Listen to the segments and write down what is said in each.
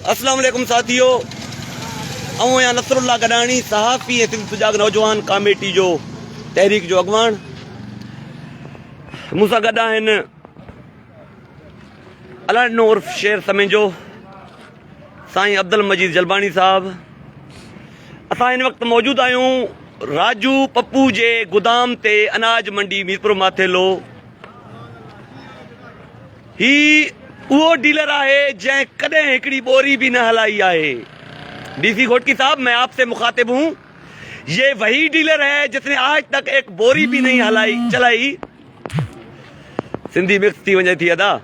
अस्सलाम वालेकुम साथियों, ऐं या नसरुल्ला गडानी सहाफ़ी ऐं सिंध सुजाग नौजवान कमेटी जो तहरीक जो अॻवान मूंसां गॾु आहिनि अलानो उर्फ शेर समेंजो साईं अब्दुल मजीद जलबानी साहब। असां हिन वक़्तु मौजूदु आहियूं राजू पप्पू जे गोदाम ते अनाज मंडी मीरपुर माथेलो। ही वो डीलर है जै कदे हिकड़ी बोरी भी न हलाई है। डीसी घोटकी साहब, मैं आपसे मुखातिब हूँ, ये वही डीलर है जिसने आज तक एक बोरी भी नहीं चलाई। सिंधी मिक्स थी वजह थी अदा।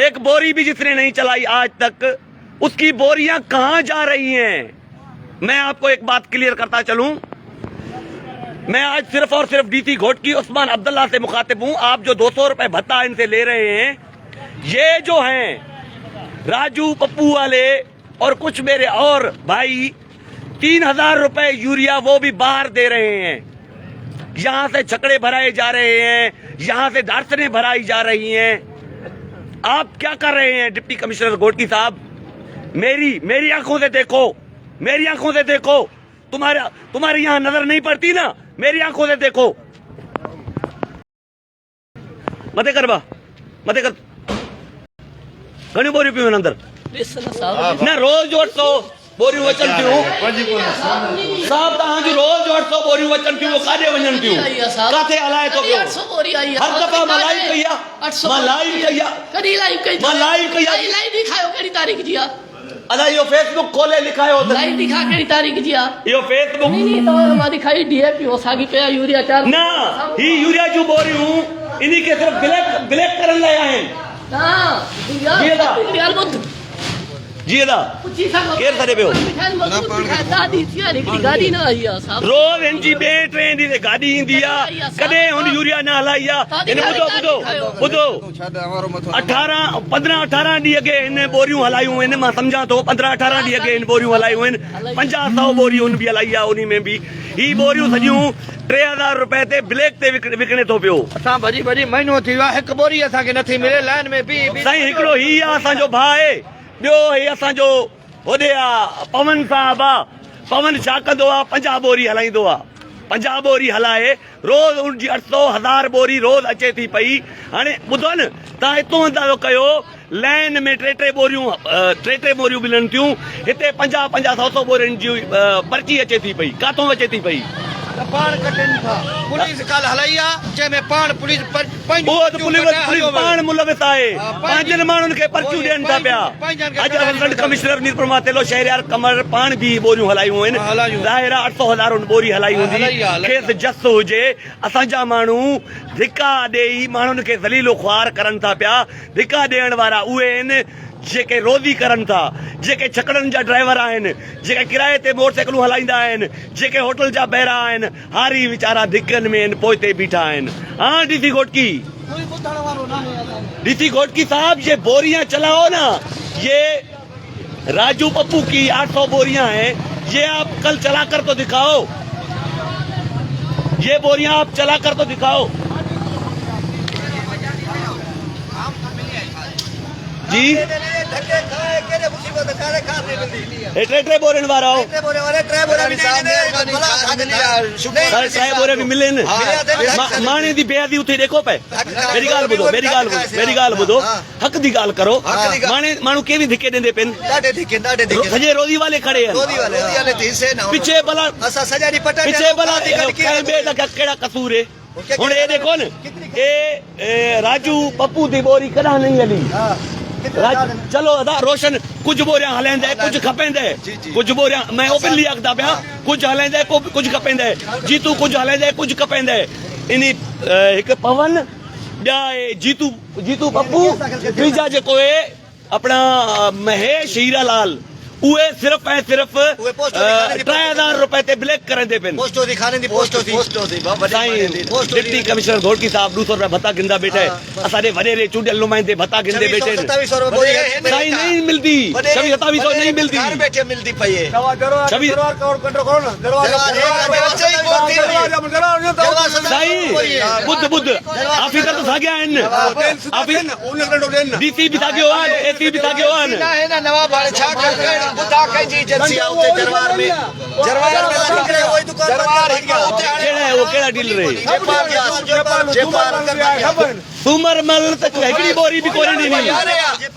एक बोरी भी जिसने नहीं चलाई आज तक, उसकी बोरियां कहां जा रही हैं? मैं आपको एक बात क्लियर करता चलूं, मैं आज सिर्फ और सिर्फ डीसी घोटकी उस्मान अब्दुल्ला से मुखातिब हूं। आप जो 200 रुपए भत्ता इनसे ले रहे हैं, ये जो हैं राजू पप्पू वाले और कुछ मेरे और भाई 3000 रुपए यूरिया वो भी बाहर दे रहे हैं। यहां से छकड़े भराए जा रहे हैं, यहां से दारसने भराई जा रही हैं। आप क्या कर रहे हैं डिप्टी कमिश्नर घोटकी साहब? मेरी आंखों से देखो, मेरी आंखों से देखो। तुम्हारी यहां नजर नहीं पड़ती ना, मेरी आंखों से देखो। मते कर घणी बोरियूं पियूं आहिनि अंदरि न? रोज़ 800 बोरियूं अचनि थियूं साहब, तव्हांजूं रोज़ 800 बोरियूं अचनि थियूं, काॾे वञनि थियूं? काथे हलाए थो पियो? हर दफ़ा मां लाइव कई आहे, मां लाइव कई आहे। अदा इहो फेसबुक खोले लिखायो त लाइव दिखा कहिड़ी तारीख़ जी आहे इहो फेसबुक मां दिखाई डीएपी असांखे पिया यूरिया चार न। ही यूरिया जूं बोरियूं इन्ही खे सिर्फ ब्लैक करण लाइ आहिनि। जी अदा केरु सॾे पियो? रोज़ हिन जी 2-3 ॾींहं ते गाॾी ईंदी आहे, कॾहिं हुन यूरिया न हलाई आहे। हिन ॿुधो 15-18 ॾींहं अॻे हिन बोरियूं हलायूं आहिनि। मां सम्झां थो 15-18 ॾींहं अॻे हिन बोरियूं हलायूं आहिनि। 50-100 बोरी हुन बि हलाई आहे। उन में बि ही बोरियूं सॼियूं 3000 रुपए ते ब्लैक ते विकिणे थो पियो। असां भॼी महीनो थी वियो आहे, हिकु बोरी असांखे नथी मिले। लाइन में बि साईं हिकिड़ो ही आहे असांजो भाउ आहे, ॿियो ही असांजो होॾे आहे पवन साहब आहे। पवन छा कंदो आहे? 50 बोरी हलाईंदो आहे। 50 बोरी हलाए रोज़ उनजी 800-1000 बोरी रोज़ अचे थी पई। हाणे ॿुधो न, तव्हां हितो अंदाज़ो कयो, लाइन में 3-3 बोरियूं मिलनि थियूं। हिते 50-100 बोरियुनि जी पर्ची अचे थी पई। काथों अचे थी पई? पाण कटनि था। पुलिस कल हलाई आहे, जंहिंमें पाण पुलिस पुलिस पाण मुलविस आहे, पंहिंजनि माण्हुनि खे पर्चियूं ॾियनि था पिया। अॼु असिस्टेंट कमिश्नर मीरपुर माथेलो शहरयार कमर पाण बि बोरियूं हलायूं आहिनि। ज़ाहिर आहे 800-1000 बोरी हलाई हूंदी। खेसि जस हुजे, असांजा माण्हू धिका ॾेई माण्हुनि खे ज़लीलो ख़्वार करनि था पिया। धिका ॾियण वारा उहे आहिनि जेके रोज़ी करनि था, जेके छकड़नि जा ड्राइवर आहिनि, जेके किराए ते मोटरसाइकिलूं हलाईंदा आहिनि, जेके होटल जा ॿाहिरा आहिनि। हारी वीचारा धिकनि में पोइते बीठा आहिनि। हाँ डीसी घोटकी साहब, ये बोरियां चलाओ ना। ये राजू पप्पू की 800 बोरियां हैं, ये आप कल चला कर तो दिखाओ। ये बोरियां आप चला कर तो दिखाओ जी। 3 बोरियुनि वारा बोरे भी मिले माने दी बेअदबी उथे देखो पे। मेरी गाल ॿुधो, हक दी गाल करो। माने माण्हू केवी धिके ॾींदे पेन, सॼे रोज़ी वाले खड़े आहिनि पिछे भला कहिड़ा कसूर है? हुन ए देखो न, ए राजू पप्पू दी बोरी कॾहिं नहीं हली। चलो अदा रोशन कुछ बोरियां हलाइंदे, कुछ खपेंदे, कुछ बोरियां मैं ओपनली आखदा पिया, कुछ हलाइंदे, कुछ खपेंदे। जीतू कुछ हलाइंदे, कुछ खपेंदे। इनी हिकु पवन, ॿिया जीतू पप्पू, तीजा जेको है अपना महेश हीरालाल, उहे सिर्फ ऐं सिर्फ उहे पोस्टो दिखाने दी 3000 रुपए ते ब्लैक करें दे पिन पोस्टो दिखाने दी पोस्टो थी साईं डिप्टी कमिश्नर घोड़की साहब 200 रुपया भत्ता गिंदा बैठे असांजे वॾेरे चूंडियल नुमाइंदे भत्ता गिंदे बैठे 2700 रुपए साईं नहीं मिलती 2700 नहीं मिलती घर बैठे मिलती पई है छवि साईं बुद्ध ऑफिसर तो साॻिया आहिनि डीसी बि साॻियो आहे एसी बि साॻियो आहिनि है ना नवाब वाले छा कर बुधा कई जी एजेंसी है उते दरबार में निकले वही दुकान दरबार केड़ा है वो केड़ा डीलर है जेपाल सूमरमल तक हिकड़ी बोरी भी कोन ॾिनी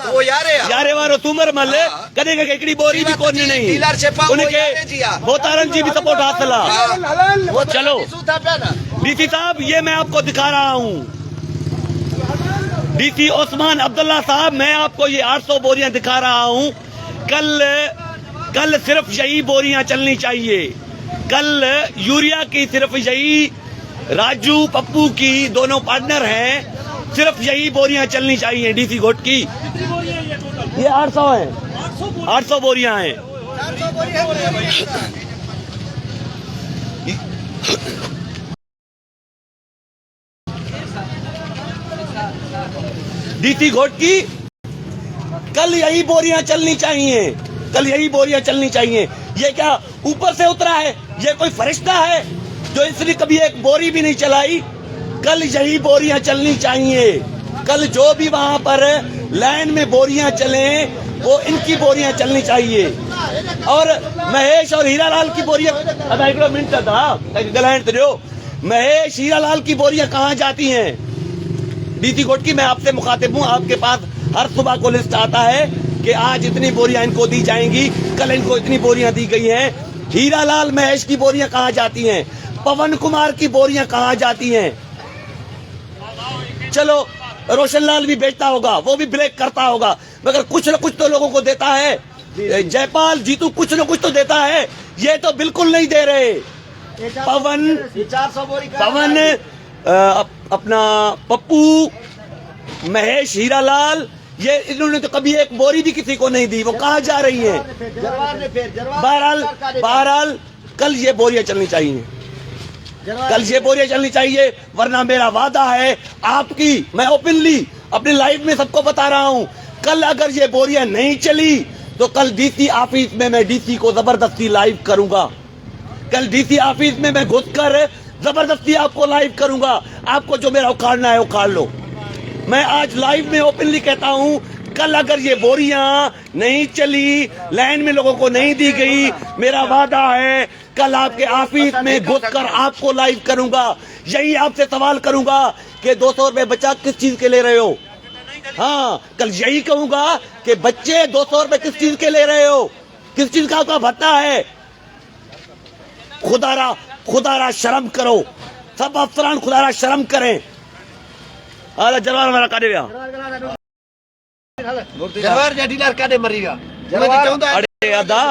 वो यारे वारो सूमरमल कॾहिं का हिकड़ी बोरी भी कोन ॾिनी डीलर चेपा उनके बोतारन जी भी सपोर्ट हासिल आहे चलो डीसी साहब ये मैं आपको दिखा रहा हूँ डीसी ओस्मान अब्दुल्ला साहब मैं आपको ये 800 बोरियां दिखा रहा हूँ कल सिर्फ यही बोरियां चलनी चाहिए कल यूरिया की सिर्फ यही राजू पप्पू की दोनों पार्टनर हैं सिर्फ यही बोरियां चलनी चाहिए डीसी घोट की ये 800 है 800 बोरियां हैं डीसी घोट की कल यही बोरियां चलनी चाहिए ये क्या ऊपर से उतरा है ये कोई फरिश्ता है जो इसने कभी एक बोरी भी नहीं चलाई कल यही बोरियां चलनी चाहिए कल जो भी वहां पर लाइन में बोरियां चले वो इनकी बोरियां चलनी चाहिए और महेश और हीरालाल की बोरियां अदा एक मिनट था गलायन तो महेश हीरालाल की बोरियां कहाँ जाती हैं डीसी घोट की मैं आपसे मुखातिब हूँ आपके पास हर सुबह को लिस्ट आता है कि आज इतनी बोरियां इनको दी जाएंगी कल इनको इतनी बोरियां दी गई हैं हीरालाल महेश की बोरियां कहाँ जाती हैं पवन कुमार की बोरियां कहाँ जाती हैं चलो रोशनलाल भी बेचता होगा वो भी ब्रेक करता होगा मगर कुछ न कुछ तो लोगों को देता है जयपाल जीतू कुछ न कुछ तो देता है ये तो बिल्कुल नहीं दे रहे पवन अपना पप्पू महेश हीरालाल ये इन्होंने तो कभी एक बोरी भी किसी को नहीं दी वो कहाँ जा रही है बहरहाल कल ये बोरियां चलनी चाहिए वरना मेरा वादा है आपकी मैं ओपनली अपने लाइव में सबको बता रहा हूँ कल अगर ये बोरियां नहीं चली तो कल डीसी ऑफिस में मैं डीसी को जबरदस्ती लाइव करूंगा कल डीसी ऑफिस में मैं घुसकर जबरदस्ती आपको लाइव करूंगा आपको जो मेरा उखाड़ना है उखाड़ लो मैं आज लाइव में ओपनली कहता हूं कल अगर ये बोरियां नहीं चली लाइन में लोगों को नहीं दी गई मेरा वादा है कल आपके ऑफिस में घुसकर आपको लाइव करूंगा यही आपसे सवाल करूंगा कि 200 रुपए बच्चा किस चीज के ले रहे हो हाँ कल यही कहूंगा कि बच्चे 200 रुपए किस चीज के ले रहे हो किस चीज का आपका भत्ता है खुदारा शर्म करो सब अफसरान खुदारा शर्म करें जलवार वाला काटे विया जलवार जा डीलर काटे मरी विया अरे अदा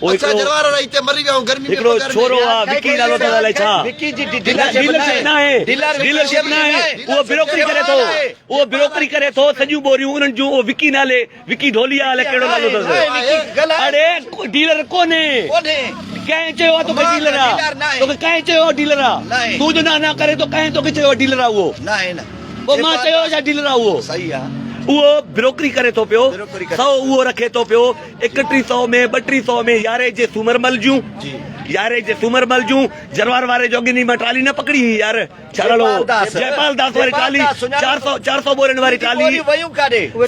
ओ जलवार रहीते मरी विया गर्मी में हिकड़ो छोरो आ विकी नालो त लाले छा विकी जी डीलरशिप ना है डीलरशिप ना है वो ब्रोकरी करे तो सजू बोरियूं उन जो वो विकी नाले विकी ढोलिया वाले केड़ो नालो त अरे डीलर कोने कहीं चयो तो भाई डीलर आ तो कहीं चयो डीलर आ तू जो ना करे तो कहीं तो चयो डीलर आ वो ना है ना वो मां चयो छा डीलर आ वो सही है उहो ब्रोकरी करे तो पियो 100 उहो रखे तो पियो 3100 में 3200 में यारे जे सूमरमल जूं जरवार वारे जोगिनी में ट्राली न पकड़ी यार चलो जयपाल दास वारी ट्राली 400 बोरन वारी ट्राली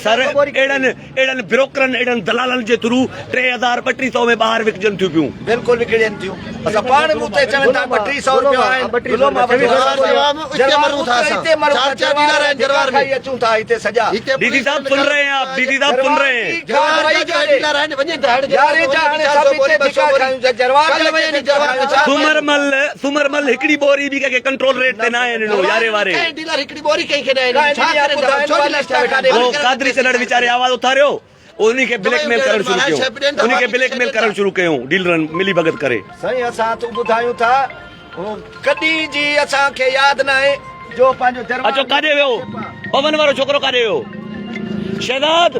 सर एडन ब्रोकरन एडन दलालन जे थ्रू 3000 3200 में बाहर विकजन थियूं पियूं बिल्कुल विकजन थियूं असा पाण मुते चवन था 3200 रुपया है किलो मा जरवार था इते मर चार डीलर है जरवार में अचूं था इते सजा डीसी साहब सुन रहे हैं आप डीसी साहब सुन रहे हैं डीलर है वने दहाड़ यार सब इते दिखा खाऊं जरवार सुमरमल हिकड़ी बोरी भी के कंट्रोल रेट ते ना है नो यारे वारे डीलर हिकड़ी बोरी कहीं के ना छा करे वो कादरी चलड़ बेचारे आवाज उठारियो उन्हीं के ब्लैकमेल करण शुरू कयो डीलरन मिली भगत करे सही असा तू बुधायूं था कदी जी असा के याद ना है जो पांजो दरबार अचो काडे वियो पवन वारो छोकरो काडे वियो शहजाद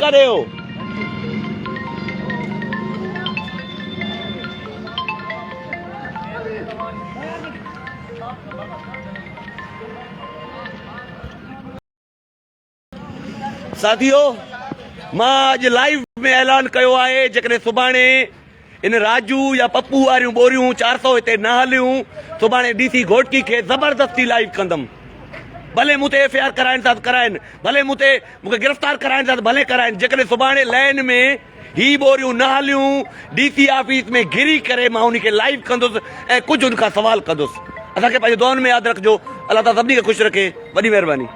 काडे वियो साथियों, मां अॼु लाइव में ऐलान कयो आहे, जेकॾहिं सुभाणे इन राजू या पप्पू वारियूं बोरियूं 400 हिते न हलियूं, सुभाणे डीसी घोटकी खे ज़बरदस्ती लाइव कंदुमि। भले मूं ते FIR कराइनि था कराइनि, भले मूंखे गिरफ़्तार कराइनि था भले कराइनि। जेकॾहिं सुभाणे लाइन में ही बोरियूं न हलियूं, DC ऑफिस में घिरी करे मां उनखे लाइव कंदुसि ऐं कुझु उनखां सवाल कंदुसि। असांखे पंहिंजे दुआनि में यादि रखिजो। अल्लाह ताला सभिनी खे ख़ुशि रखे। वॾी महिरबानी।